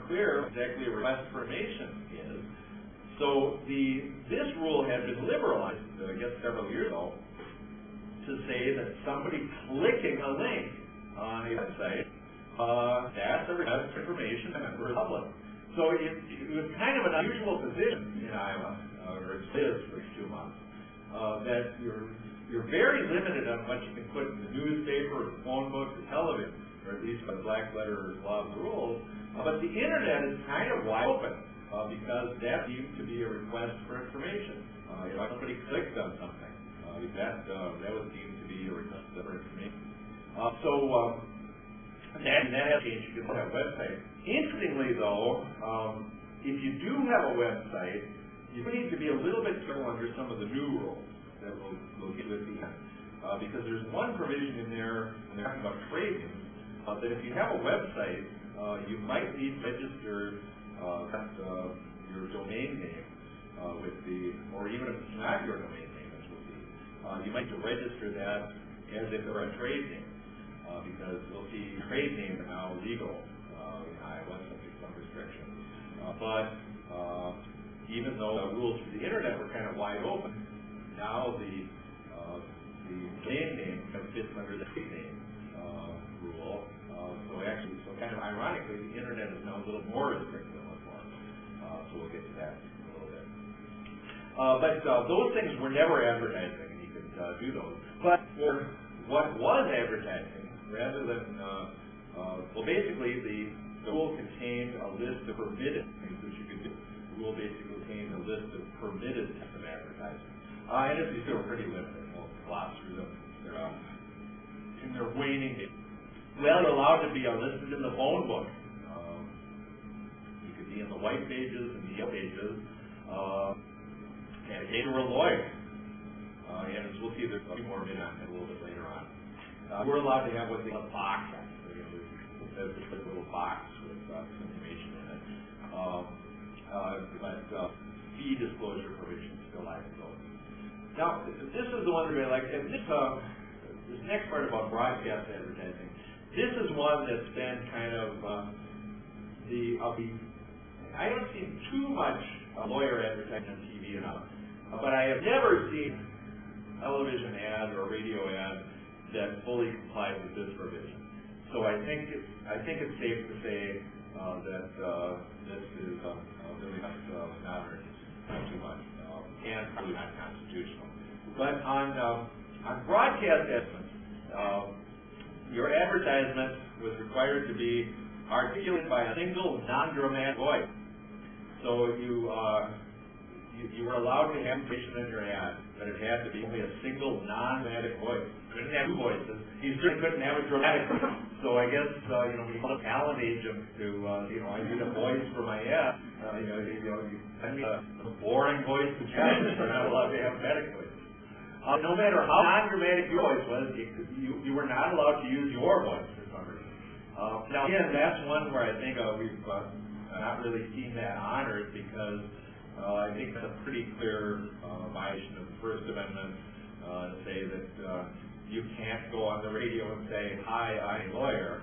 clear exactly a request for information is. So this rule had been liberalized, I guess, several years ago, to say that somebody clicking a link on a website, that's a request for information for the public. So it was kind of an unusual position in Iowa, or it is for 2 months, that you're very limited on what you can put in the newspaper, the phone book, the television, or at least by the black letter law of the rules. But the internet is kind of wide open because that seems to be a request for information. If somebody clicked on something, that would seem to be a request for information. That has changed. You can have a website. Interestingly, though, if you do have a website, you need to be a little bit careful under some of the new rules that we'll get to at the end. Because there's one provision in there when they're talking about trading, that if you have a website, you might need to register your domain name with or even if it's not your domain name, which will be, you might need to register that as if it were a trade name. Because you'll see trade names are now legal in Iowa, subject to some restrictions. But even though the rules for the internet were kind of wide open, now the domain name fits under the trade name rule. So kind of ironically, the internet is now a little more restrictive than it was. So we'll get to that in a little bit. But those things were never advertising, and you could do those. But for what was advertising, rather than, basically the rule contained a list of permitted things which you could do. The rule basically contained a list of permitted types of advertising. And as you see, were pretty limited. We'll gloss through them in their waning days. Well, you're allowed to be listed in the phone book. You could be in the white pages and the yellow pages. And if you were a lawyer, and as we'll see, there's a few more minutes on that a little bit later on. We're allowed to have what they call a box. There's a little box with some information in it. But fee disclosure provisions still like those. Now, this is the one that I like. This next part about broadcast advertising, this is one that's been kind of I don't see too much lawyer advertising on TV enough, but I have never seen television ad or radio ad that fully complies with this provision. So I think it's safe to say that this is really not too much, and probably not constitutional. But on broadcast advertisements, your advertisement was required to be articulated by a single non-dramatic voice. So you were allowed to have information in your ad, but it had to be only a single non-dramatic voice. You couldn't have two voices. You certainly couldn't have a dramatic voice. So I guess when you call a talent agent to I need a voice for my ad. You send me a boring voice to check. You're not allowed to have a dramatic voice. No matter how non-dramatic your voice was, you were not allowed to use your voice for some reason. Now again, that's one where I think we've not really seen that honored because I think that's a pretty clear violation of the First Amendment to say that you can't go on the radio and say, "Hi, I'm a lawyer,"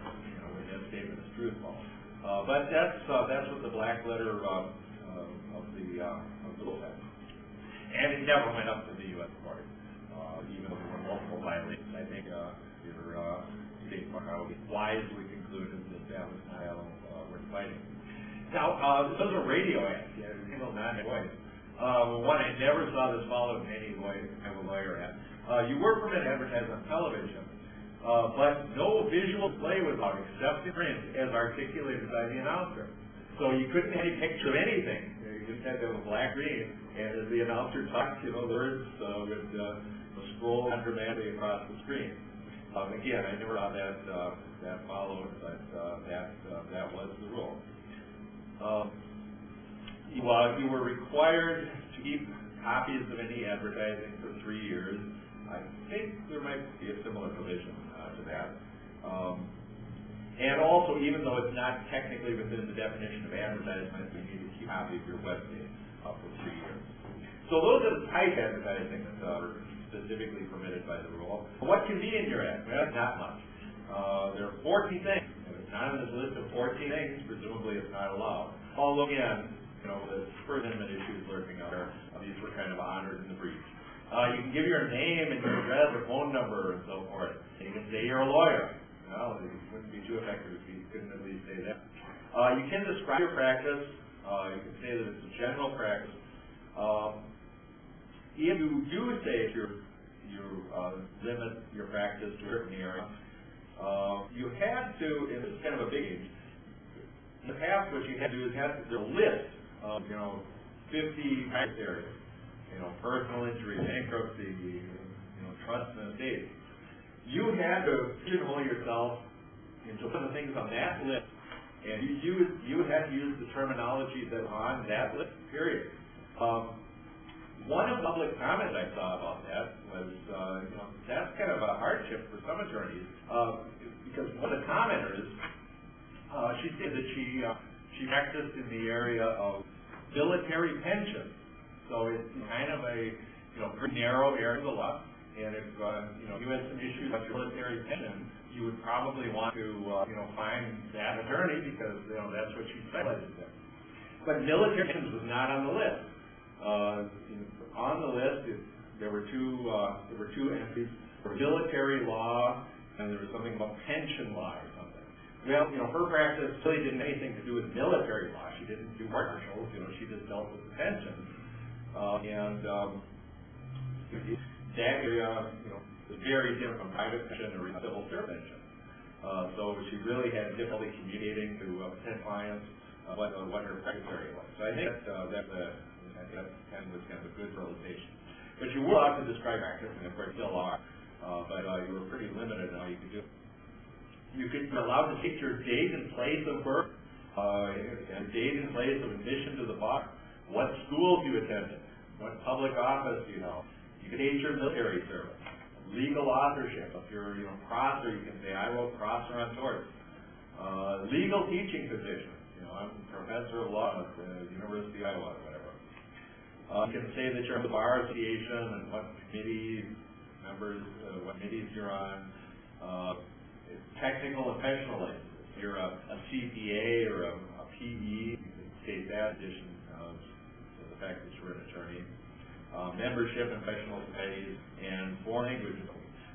when that statement is truthful. But that's what the black letter of the rule said, and it never went up to the U.S. court, even though there were multiple violations. I think your state bar wisely concluded that was not worth fighting. Now, those are radio ads. You had a single non-voice. One, I never saw this followed in any lawyer ad. You were permitted to advertise on television, but no visual display was allowed except in print as articulated by the announcer. So you couldn't have any picture of anything. You just had to have a black screen, and as the announcer talked, the words would scroll dramatically across the screen. Again, I never saw that followed, but that was the rule. You were required to keep copies of any advertising for 3 years. I think there might be a similar provision to that. And also, even though it's not technically within the definition of advertisement, you need to keep a copy of your website for 3 years. So those are the type advertising that are specifically permitted by the rule. What can be in your ad? Well, not much. There are 14 things. it's not on this list of 14 things, presumably it's not allowed. Although again, the First Amendment issues lurking out there, these were kind of honored in the brief. You can give your name and your address or phone number and so forth. And you can say you're a lawyer. Well, it wouldn't be too effective if you couldn't at least say that. You can describe your practice. You can say that it's a general practice. If you do say you limit your practice to a certain area, you had to, and it's kind of a big age, in the past what you had to do is have to list of 50 practice areas, personal injury, bankruptcy, trust and estate. You had to pigeonhole yourself into one of the things on that list, and you had to use the terminology that was on that list, period. One of the public comments I saw about that was, that's kind of a hardship for some attorneys, because one of the commenters, she said that she practiced in the area of military pensions. So it's kind of a pretty narrow area of the law, and if you had some issues with your military pension, you would probably want to find that attorney because that's what she specializes in. But military pensions was not on the list. On the list, there were two entries for military law, and there was something about pension law or something. Well, her practice really didn't have anything to do with military law. She didn't do marshals. She just dealt with the pensions. That area, was very different from private pension or civil service pension. So she really had difficulty communicating to potential clients what her practice area was. So I think that kind of was kind of a good realization. But you were allowed to describe practice, and of course still are, but you were pretty limited in how you could do it. You could be allowed to take your date and place of birth, and date and place of admission to the bar, what schools you attended, what public office you held. You could date your military service, legal authorship. If you're Prosser, you can say I wrote Prosser on torts. Legal teaching position. I'm professor of law at the University of Iowa, or whatever. You can say that you're on the bar association and what committees, members, what committees you're on. Technical and professional licenses. If you're a CPA or a PE, you can state that in addition to the fact that you're an attorney. Membership in professional societies and foreign languages.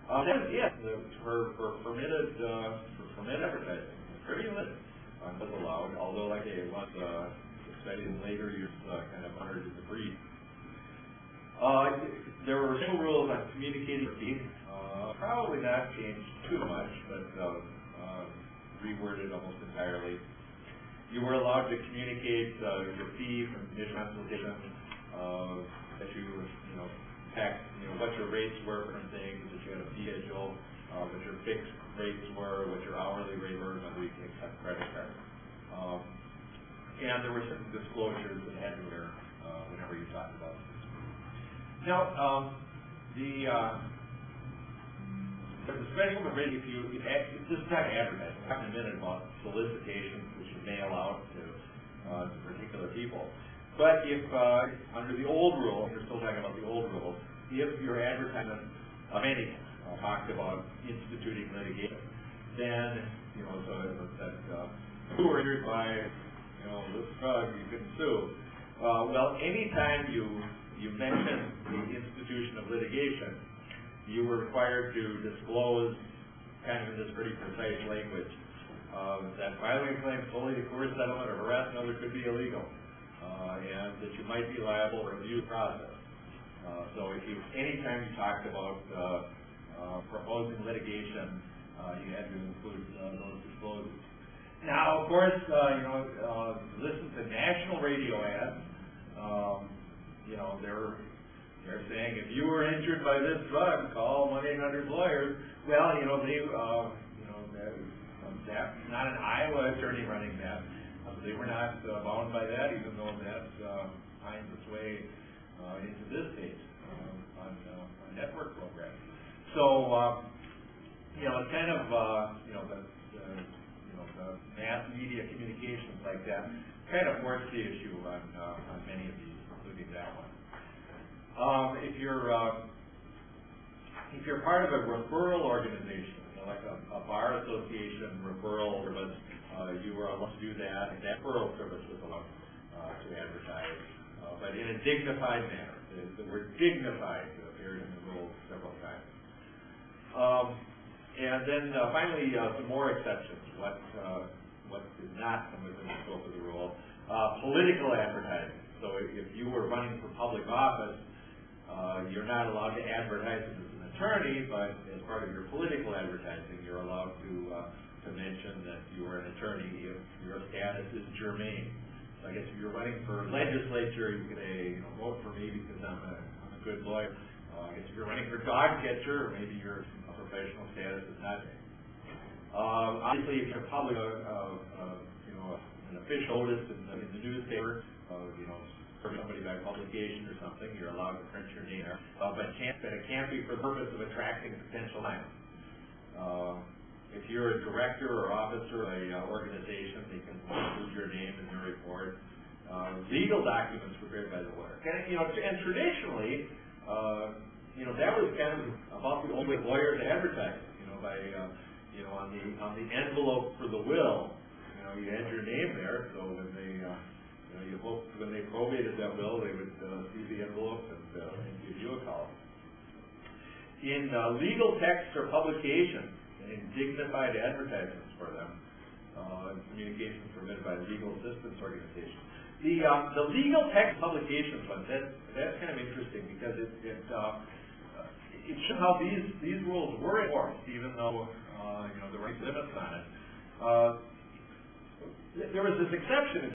That was it for permitted advertising. Pretty limited was allowed, although like it was studied in later years, kind of honored in the brief. There were several rules on communicating your fee. Probably not changed too much, but reworded almost entirely. You were allowed to communicate your fee from initial consultation, that you tax, what your rates were for things, that you had a fee schedule, what your fixed rates were, what your hourly rate were, whether you can accept credit cards. And there were certain disclosures that had to occur whenever you talked about it. Now, there's a special provision if this is not advertising. We'll talk in a minute about solicitations which you mail out to particular people. But if, under the old rule, we're still talking about the old rule, if your advertisement of anything talked about instituting litigation, then, so as I said, you were injured by, this drug, you couldn't sue. Well, anytime you mention the institution of litigation, you were required to disclose, kind of in this pretty precise language, that filing a claim solely to coerce settlement or harass another could be illegal. And that you might be liable for abuse process. So anytime you talked about proposing litigation, you had to include those disclosures. Now, of course, listen to national radio ads. They're saying if you were injured by this drug, call 1-800-LAWYERS. Well, that's not an Iowa attorney running that. They were not bound by that, even though that finds its way into this state on network programs. So, it's kind of the mass media communications like that kind of forced the issue on many of these, including that one. If you're part of a referral organization, like a bar association referral service, you were allowed to do that, and that referral service was allowed to advertise, but in a dignified manner. The word dignified appeared in the rules several times. And then finally, some more exceptions. What did not come within the scope of the rule? Political advertising. So if you were running for public office, you're not allowed to advertise as an attorney, but as part of your political advertising, you're allowed to mention that you are an attorney if your status is germane. So I guess if you're running for legislature, you could say, vote for me because I'm a good lawyer. I guess if you're running for dog catcher, maybe your professional status is not. Obviously, if you're public, an official notice in the newspaper, for somebody by publication or something, you're allowed to print your name there, but it can't be for the purpose of attracting potential clients. If you're a director or officer of an organization, they can include your name in your report. Legal documents prepared by the lawyer, and traditionally, that was kind of about the only way lawyers advertised. By on the envelope for the will, you had your name there, so when they you hoped when they probated that will, they would see the envelope and give you a call. In legal texts or publications, and dignified advertisements for them, communications permitted by legal assistance organizations. The legal text publications one, that's kind of interesting because it shows how these rules were enforced, even though there were limits on it. There was this exception